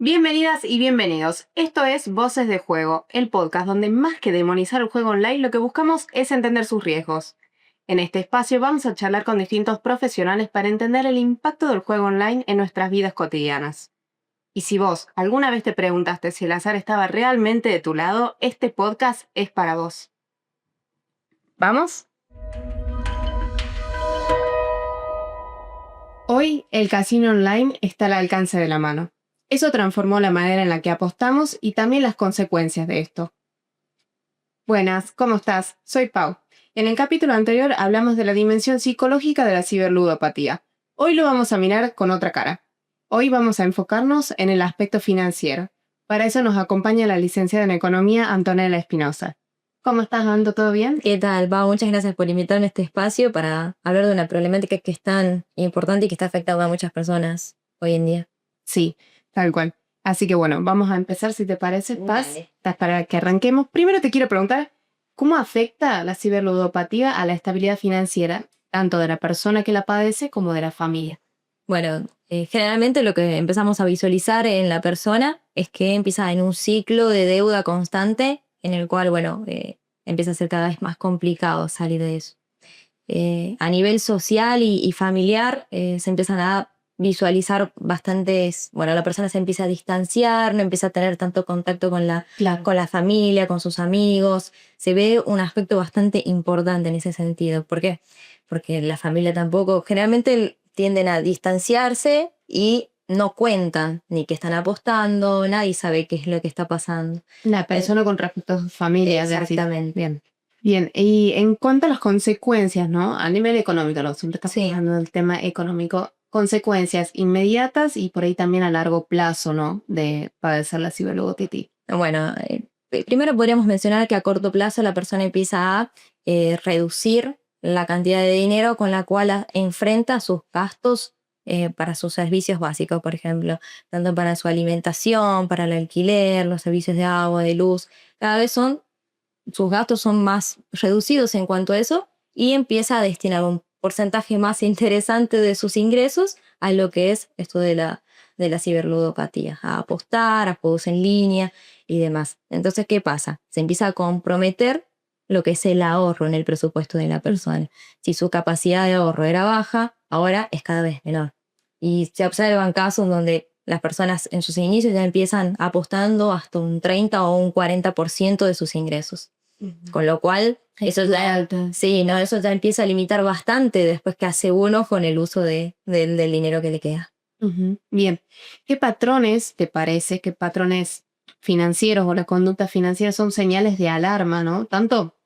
Bienvenidas y bienvenidos. Esto es Voces de Juego, el podcast donde más que demonizar el juego online, lo que buscamos es entender sus riesgos. En este espacio vamos a charlar con distintos profesionales para entender el impacto del juego online en nuestras vidas cotidianas. Y si vos alguna vez te preguntaste si el azar estaba realmente de tu lado, este podcast es para vos. ¿Vamos? Hoy el casino online está al alcance de la mano. Eso transformó la manera en la que apostamos y también las consecuencias de esto. Buenas, ¿cómo estás? Soy Pau. En el capítulo anterior hablamos de la dimensión psicológica de la ciberludopatía. Hoy lo vamos a mirar con otra cara. Hoy vamos a enfocarnos en el aspecto financiero. Para eso nos acompaña la licenciada en Economía Antonella Espinosa. ¿Cómo estás, Anto? ¿Todo bien? ¿Qué tal, Pau? Muchas gracias por invitarme a este espacio para hablar de una problemática que es tan importante y que está afectando a muchas personas hoy en día. Sí, tal cual. Así que bueno, vamos a empezar, si te parece, Paz. Dale. Para que arranquemos. Primero te quiero preguntar, ¿cómo afecta la ciberludopatía a la estabilidad financiera, tanto de la persona que la padece como de la familia? Bueno, generalmente lo que empezamos a visualizar en la persona es que empieza en un ciclo de deuda constante en el cual, empieza a ser cada vez más complicado salir de eso. A nivel social y familiar se empiezan a visualizar la persona se empieza a distanciar, no empieza a tener tanto contacto con con la familia, con sus amigos. Se ve un aspecto bastante importante en ese sentido. ¿Por qué? Porque la familia tampoco, generalmente tienden a distanciarse y no cuentan ni que están apostando, nadie sabe qué es lo que está pasando. La persona con respecto a su familia. Exactamente. Bien. Bien, y en cuanto a las consecuencias, ¿no? A nivel económico, siempre estamos Sí. hablando del tema económico, consecuencias inmediatas y por ahí también a largo plazo, ¿no? De padecer la ciberludopatía. Bueno, primero podríamos mencionar que a corto plazo la persona empieza a reducir la cantidad de dinero con la cual enfrenta sus gastos para sus servicios básicos, por ejemplo, tanto para su alimentación, para el alquiler, los servicios de agua, de luz. Cada vez sus gastos son más reducidos en cuanto a eso y empieza a destinar un porcentaje más interesante de sus ingresos a lo que es esto de la ciberludopatía, a apostar, a juegos en línea y demás. Entonces, ¿qué pasa? Se empieza a comprometer lo que es el ahorro en el presupuesto de la persona. Si su capacidad de ahorro era baja, ahora es cada vez menor. Y se observan casos donde las personas en sus inicios ya empiezan apostando hasta un 30 o un 40% de sus ingresos. Con lo cual, eso ya empieza a limitar bastante después que hace uno con el uso del dinero que le queda. Bien, ¿qué patrones te parece, qué patrones financieros o la conducta financiera son señales de alarma, ¿no? Tanto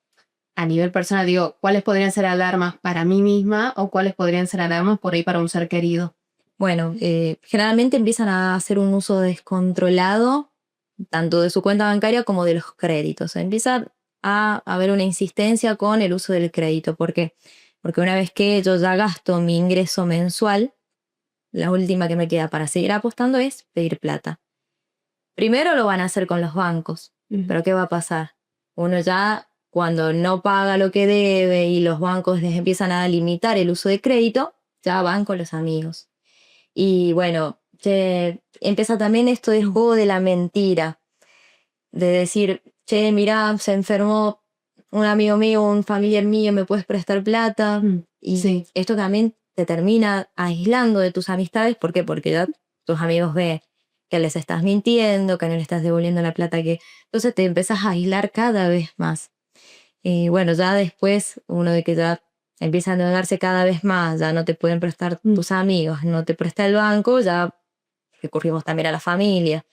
a nivel personal, digo, ¿cuáles podrían ser alarmas para mí misma o cuáles podrían ser alarmas por ahí para un ser querido? Bueno, generalmente empiezan a hacer un uso descontrolado tanto de su cuenta bancaria como de los créditos. Empieza a haber una insistencia con el uso del crédito. ¿Por qué? Porque una vez que yo ya gasto mi ingreso mensual, la última que me queda para seguir apostando es pedir plata. Primero lo van a hacer con los bancos, pero ¿qué va a pasar? Uno ya, cuando no paga lo que debe y los bancos les empiezan a limitar el uso de crédito, ya van con los amigos. Y bueno, empieza también esto del juego de la mentira, de decir, che, mirá, se enfermó un amigo mío, un familiar mío, ¿me puedes prestar plata? Y esto también te termina aislando de tus amistades. ¿Por qué? Porque ya tus amigos ven que les estás mintiendo, que no le estás devolviendo la plata que... Entonces te empezás a aislar cada vez más. Y bueno, ya después, uno de que ya empieza a endeudarse cada vez más, ya no te pueden prestar tus amigos, no te presta el banco, ya recurrimos también a la familia.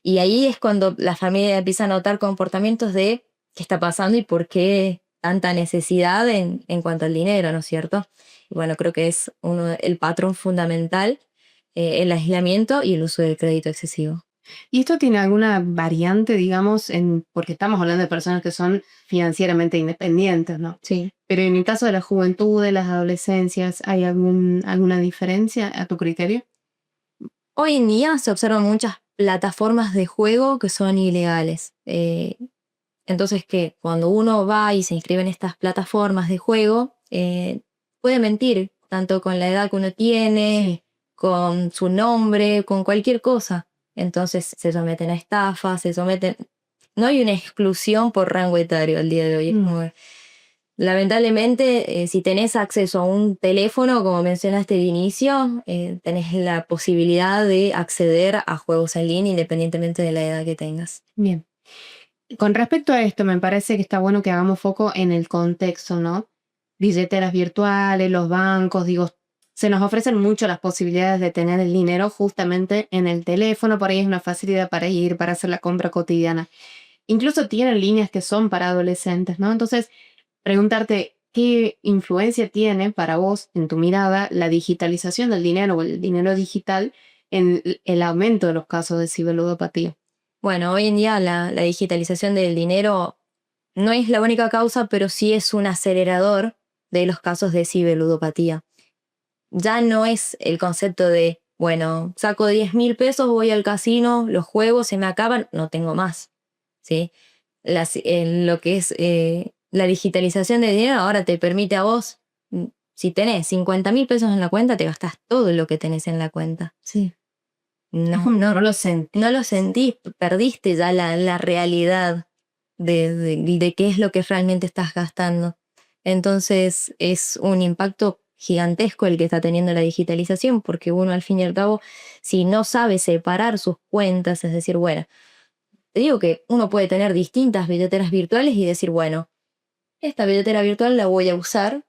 Y ahí es cuando la familia empieza a notar comportamientos de qué está pasando y por qué tanta necesidad en cuanto al dinero, ¿no es cierto? Y bueno, creo que es el patrón fundamental, el aislamiento y el uso del crédito excesivo. ¿Y esto tiene alguna variante, digamos, porque estamos hablando de personas que son financieramente independientes, ¿no? Sí. Pero en el caso de la juventud, de las adolescencias, ¿hay alguna diferencia a tu criterio? Hoy en día se observan muchas plataformas de juego que son ilegales. Entonces, que cuando uno va y se inscribe en estas plataformas de juego, puede mentir, tanto con la edad que uno tiene, con su nombre, con cualquier cosa. entonces se someten a estafas, no hay una exclusión por rango etario al día de hoy. Es como, lamentablemente, si tenés acceso a un teléfono, como mencionaste de inicio, tenés la posibilidad de acceder a juegos en línea independientemente de la edad que tengas. Bien. Con respecto a esto, me parece que está bueno que hagamos foco en el contexto, ¿no? Billeteras virtuales, los bancos, digo, se nos ofrecen mucho las posibilidades de tener el dinero justamente en el teléfono, por ahí es una facilidad para ir, para hacer la compra cotidiana. Incluso tienen líneas que son para adolescentes, ¿no? Entonces, preguntarte qué influencia tiene para vos, en tu mirada, la digitalización del dinero o el dinero digital en el aumento de los casos de ciberludopatía. Bueno, hoy en día la digitalización del dinero no es la única causa, pero sí es un acelerador de los casos de ciberludopatía. Ya no es el concepto de, bueno, saco 10.000 pesos, voy al casino, los juegos se me acaban, no tengo más, ¿sí? Lo que es la digitalización del dinero ahora te permite a vos, si tenés 50.000 pesos en la cuenta, te gastás todo lo que tenés en la cuenta. Sí. No, No lo sentí. no lo sentís, perdiste ya la realidad de qué es lo que realmente estás gastando. Entonces es un impacto gigantesco el que está teniendo la digitalización, porque uno al fin y al cabo, si no sabe separar sus cuentas, es decir, bueno, te digo que uno puede tener distintas billeteras virtuales y decir, bueno, esta billetera virtual la voy a usar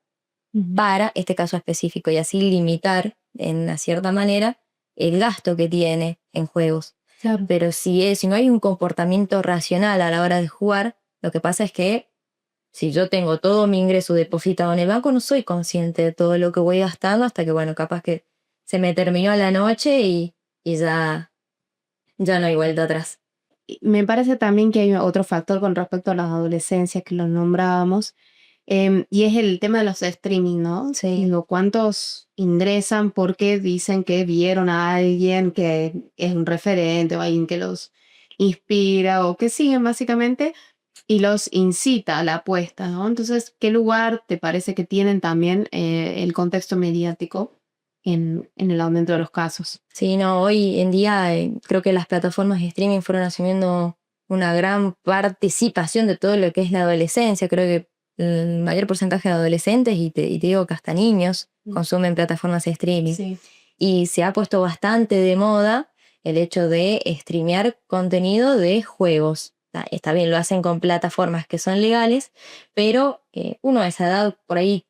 para este caso específico y así limitar en una cierta manera el gasto que tiene en juegos. Claro. Pero si no hay un comportamiento racional a la hora de jugar, lo que pasa es que si yo tengo todo mi ingreso depositado en el banco, no soy consciente de todo lo que voy gastando hasta que, bueno, capaz que se me terminó la noche y ya no hay vuelta atrás. Me parece también que hay otro factor con respecto a las adolescencias que lo nombrábamos, y es el tema de los streaming, ¿no? Sí. Digo, ¿cuántos ingresan porque dicen que vieron a alguien que es un referente o alguien que los inspira o que siguen básicamente y los incita a la apuesta, ¿no? Entonces, ¿qué lugar te parece que tienen también el contexto mediático en el aumento de los casos? Sí, no, hoy en día creo que las plataformas de streaming fueron asumiendo una gran participación de todo lo que es la adolescencia. Creo que el mayor porcentaje de adolescentes, y te digo que hasta niños, consumen plataformas de streaming. Sí. Y se ha puesto bastante de moda el hecho de streamear contenido de juegos. Está bien, lo hacen con plataformas que son legales, pero uno a esa edad por ahí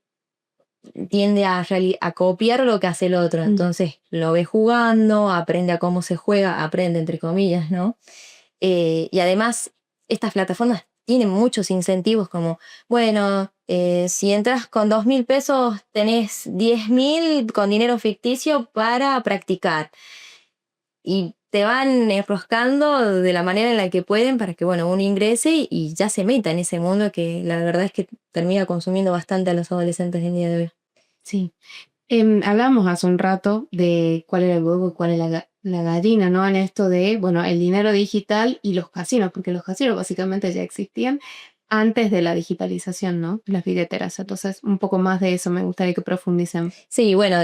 tiende a copiar lo que hace el otro. Entonces lo ve jugando, aprende a cómo se juega, aprende entre comillas, ¿no? Y además estas plataformas tienen muchos incentivos como, bueno, si entras con 2.000 pesos tenés 10.000 con dinero ficticio para practicar. Y te van enroscando de la manera en la que pueden para que, bueno, uno ingrese y ya se meta en ese mundo que la verdad es que termina consumiendo bastante a los adolescentes del día de hoy. Sí. Hablamos hace un rato de cuál era el huevo y cuál es la gallina, ¿no? En esto de, bueno, el dinero digital y los casinos, porque los casinos básicamente ya existían antes de la digitalización, ¿no? Las billeteras. Entonces, un poco más de eso me gustaría que profundicen. Sí, bueno,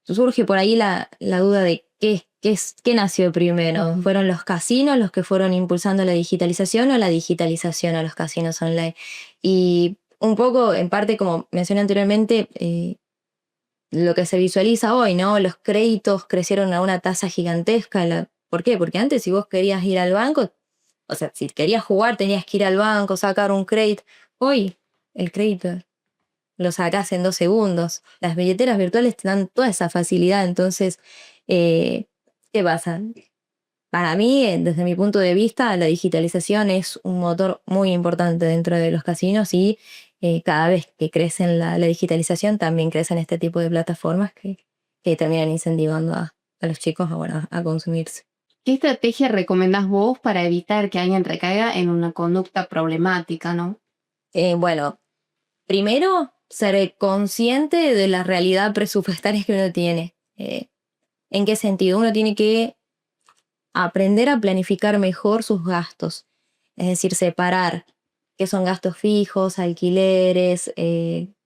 surge por ahí la duda de qué nació primero. ¿Fueron los casinos los que fueron impulsando la digitalización o la digitalización a los casinos online? Y un poco, en parte, como mencioné anteriormente, lo que se visualiza hoy, ¿no? Los créditos crecieron a una tasa gigantesca. ¿Por qué? Porque antes si vos querías ir al banco, o sea, si querías jugar tenías que ir al banco, sacar un crédito. Hoy el crédito lo sacás en 2 segundos. Las billeteras virtuales te dan toda esa facilidad. Entonces, ¿qué pasa? Para mí, desde mi punto de vista, la digitalización es un motor muy importante dentro de los casinos y cada vez que crece la digitalización, también crecen este tipo de plataformas que terminan incentivando a los chicos a consumirse. ¿Qué estrategia recomendás vos para evitar que alguien recaiga en una conducta problemática, ¿no? Bueno, primero, ser consciente de la realidad presupuestaria que uno tiene. ¿En qué sentido? Uno tiene que aprender a planificar mejor sus gastos, es decir, separar qué son gastos fijos, alquileres,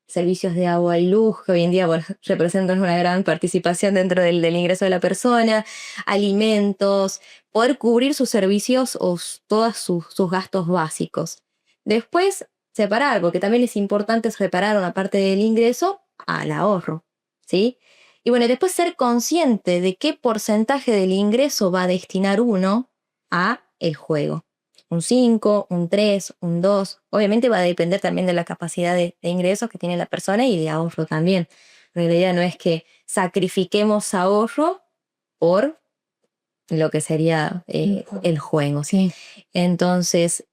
servicios de agua y luz, que hoy en día bueno, representan una gran participación dentro del ingreso de la persona, alimentos, poder cubrir sus servicios o todos sus gastos básicos. Después, separar, porque también es importante separar una parte del ingreso al ahorro, ¿sí? Y bueno, después ser consciente de qué porcentaje del ingreso va a destinar uno a el juego. Un 5, un 3, un 2. Obviamente va a depender también de la capacidad de ingresos que tiene la persona y de ahorro también. Pero la idea no es que sacrifiquemos ahorro por lo que sería el juego. Sí. Entonces,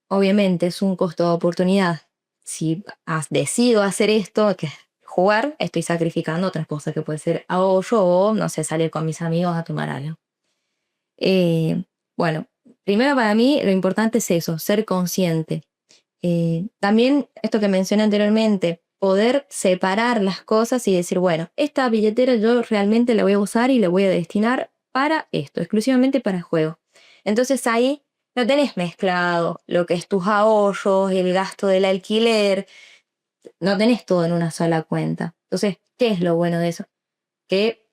obviamente es un costo de oportunidad. Si decido hacer esto, que es jugar, estoy sacrificando otras cosas que puede ser ahorro o, no sé, salir con mis amigos a tomar algo. Bueno, primero para mí lo importante es eso, ser consciente. También esto que mencioné anteriormente, poder separar las cosas y decir, bueno, esta billetera yo realmente la voy a usar y la voy a destinar para esto, exclusivamente para el juego. Entonces ahí no tenés mezclado lo que es tus ahorros, el gasto del alquiler, no tenés todo en una sola cuenta. Entonces, ¿qué es lo bueno de eso? Que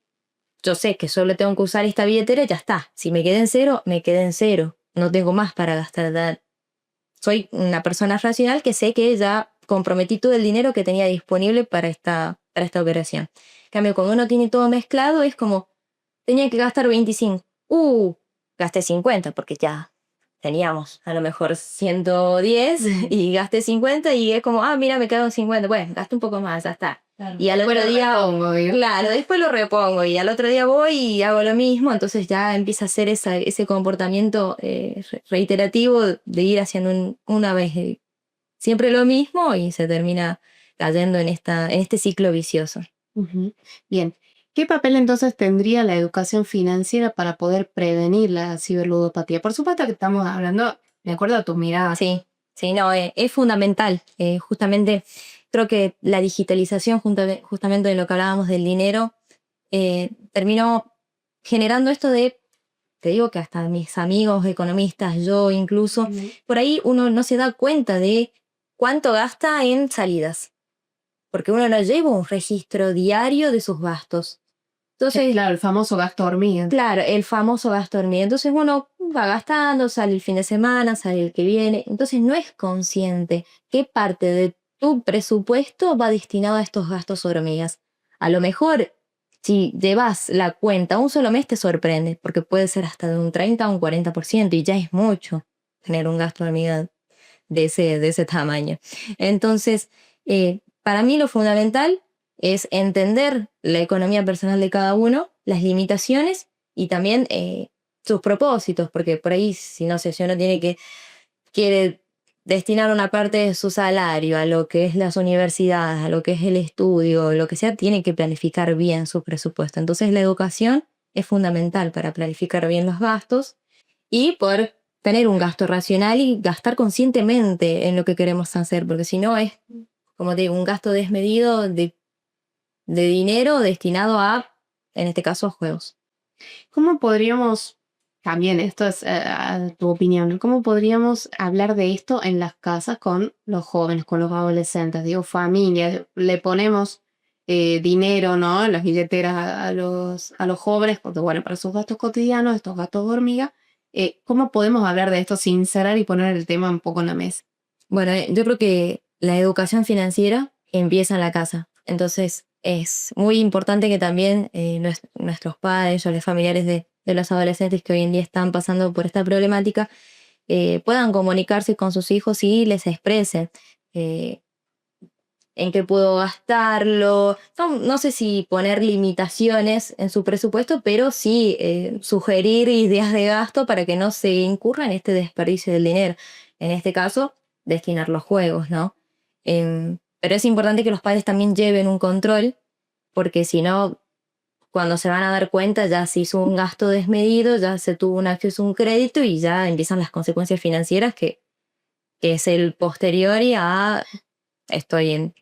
yo sé que solo tengo que usar esta billetera y ya está. Si me quedé en cero, me quedé en cero. No tengo más para gastar. Soy una persona racional que sé que ya comprometí todo el dinero que tenía disponible para esta operación. En cambio, cuando uno tiene todo mezclado, es como, tenía que gastar 25. Gasté 50 porque ya teníamos a lo mejor 110 y gasté 50 y es como, mira, me quedo en 50. Bueno, gasté un poco más, ya está. Claro. Y al otro día, claro, después lo repongo y al otro día voy y hago lo mismo, entonces ya empieza a ser ese comportamiento reiterativo de ir haciendo una vez siempre lo mismo y se termina cayendo en este ciclo vicioso. Uh-huh. Bien, ¿qué papel entonces tendría la educación financiera para poder prevenir la ciberludopatía? Por supuesto que estamos hablando, de acuerdo a tus miradas. Sí, no, es fundamental. Justamente creo que la digitalización, justamente de lo que hablábamos del dinero, terminó generando esto de, te digo que hasta mis amigos economistas, yo incluso, por ahí uno no se da cuenta de cuánto gasta en salidas, porque uno no lleva un registro diario de sus gastos. Entonces, claro, el famoso gasto hormiga. Claro, el famoso gasto hormiga. Entonces uno va gastando, sale el fin de semana, sale el que viene. Entonces no es consciente qué parte de tu presupuesto va destinado a estos gastos hormigas. A lo mejor, si llevas la cuenta un solo mes, te sorprende, porque puede ser hasta de un 30 a un 40%, y ya es mucho tener un gasto hormiga de ese tamaño. Entonces, para mí lo fundamental es entender la economía personal de cada uno, las limitaciones y también sus propósitos, porque por ahí, si uno quiere destinar una parte de su salario a lo que es las universidades, a lo que es el estudio, lo que sea, tiene que planificar bien su presupuesto. Entonces la educación es fundamental para planificar bien los gastos y poder tener un gasto racional y gastar conscientemente en lo que queremos hacer, porque si no es, como te digo, un gasto desmedido de dinero destinado a, en este caso, a juegos. ¿Cómo podríamos, también esto es a tu opinión, cómo podríamos hablar de esto en las casas con los jóvenes, con los adolescentes? Digo, familia, le ponemos dinero, ¿no? En las billeteras a los jóvenes, porque bueno, para sus gastos cotidianos, estos gastos de hormiga, ¿cómo podemos hablar de esto sin cerrar y poner el tema un poco en la mesa? Bueno, yo creo que la educación financiera empieza en la casa. Entonces, es muy importante que también nuestros padres o los familiares de los adolescentes que hoy en día están pasando por esta problemática puedan comunicarse con sus hijos y les expresen en qué puedo gastarlo. No sé si poner limitaciones en su presupuesto, pero sí sugerir ideas de gasto para que no se incurra en este desperdicio del dinero. En este caso, destinar los juegos, ¿no? Pero es importante que los padres también lleven un control, porque si no, cuando se van a dar cuenta ya se hizo un gasto desmedido, ya se tuvo un acceso a un crédito y ya empiezan las consecuencias financieras que es el posterior a estoy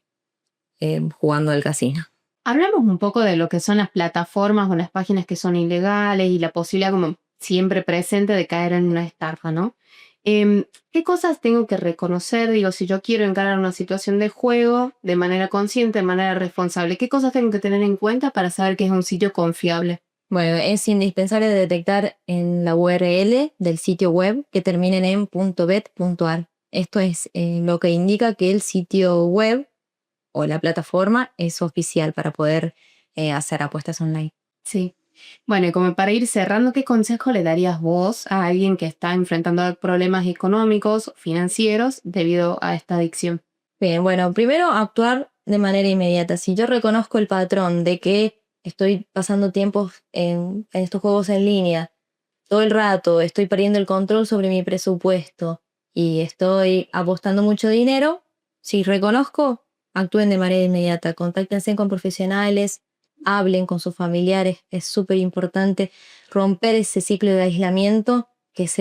jugando al casino. Hablamos un poco de lo que son las plataformas o las páginas que son ilegales y la posibilidad como siempre presente de caer en una estafa, ¿no? ¿Qué cosas tengo que reconocer? Digo, si yo quiero encarar una situación de juego de manera consciente, de manera responsable, ¿qué cosas tengo que tener en cuenta para saber que es un sitio confiable? Bueno, es indispensable detectar en la URL del sitio web que terminen en .bet.ar. Esto es lo que indica que el sitio web o la plataforma es oficial para poder hacer apuestas online. Sí. Bueno, y como para ir cerrando, ¿qué consejo le darías vos a alguien que está enfrentando problemas económicos, financieros, debido a esta adicción? Bien, bueno, primero actuar de manera inmediata. Si yo reconozco el patrón de que estoy pasando tiempos en estos juegos en línea, todo el rato estoy perdiendo el control sobre mi presupuesto y estoy apostando mucho dinero, si reconozco, actúen de manera inmediata, contáctense con profesionales, hablen con sus familiares, es súper importante romper ese ciclo de aislamiento, que es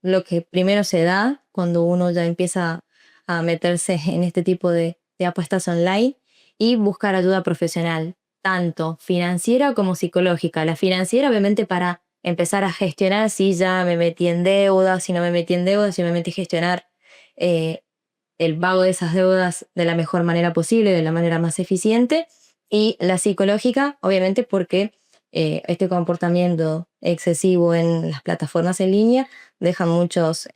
lo que primero se da cuando uno ya empieza a meterse en este tipo de apuestas online, y buscar ayuda profesional, tanto financiera como psicológica. La financiera, obviamente, para empezar a gestionar si ya me metí en deuda, si no me metí en deuda, si me metí a gestionar eh, el pago de esas deudas de la mejor manera posible, de la manera más eficiente. Y la psicológica, obviamente, porque este comportamiento excesivo en las plataformas en línea deja muchos...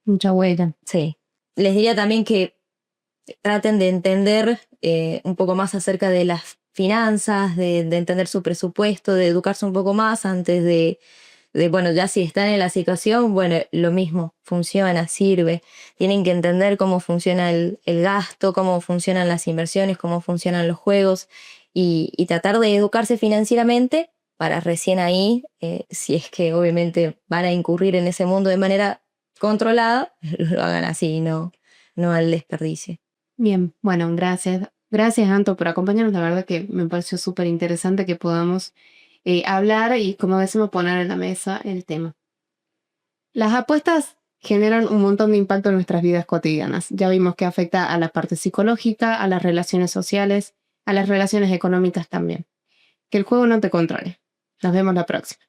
Mucha huella. sí. Les diría también que traten de entender un poco más acerca de las finanzas, de entender su presupuesto, de educarse un poco más antes bueno, ya si están en la situación, bueno, lo mismo, funciona, sirve. Tienen que entender cómo funciona el gasto, cómo funcionan las inversiones, cómo funcionan los juegos, y tratar de educarse financieramente para recién ahí, si es que obviamente van a incurrir en ese mundo de manera controlada, lo hagan así, no al desperdicio. Bien, bueno, gracias. Gracias, Anto, por acompañarnos. La verdad que me pareció súper interesante que podamos hablar y, como decimos, poner en la mesa el tema. Las apuestas generan un montón de impacto en nuestras vidas cotidianas. Ya vimos que afecta a la parte psicológica, a las relaciones sociales, a las relaciones económicas también. Que el juego no te controle. Nos vemos la próxima.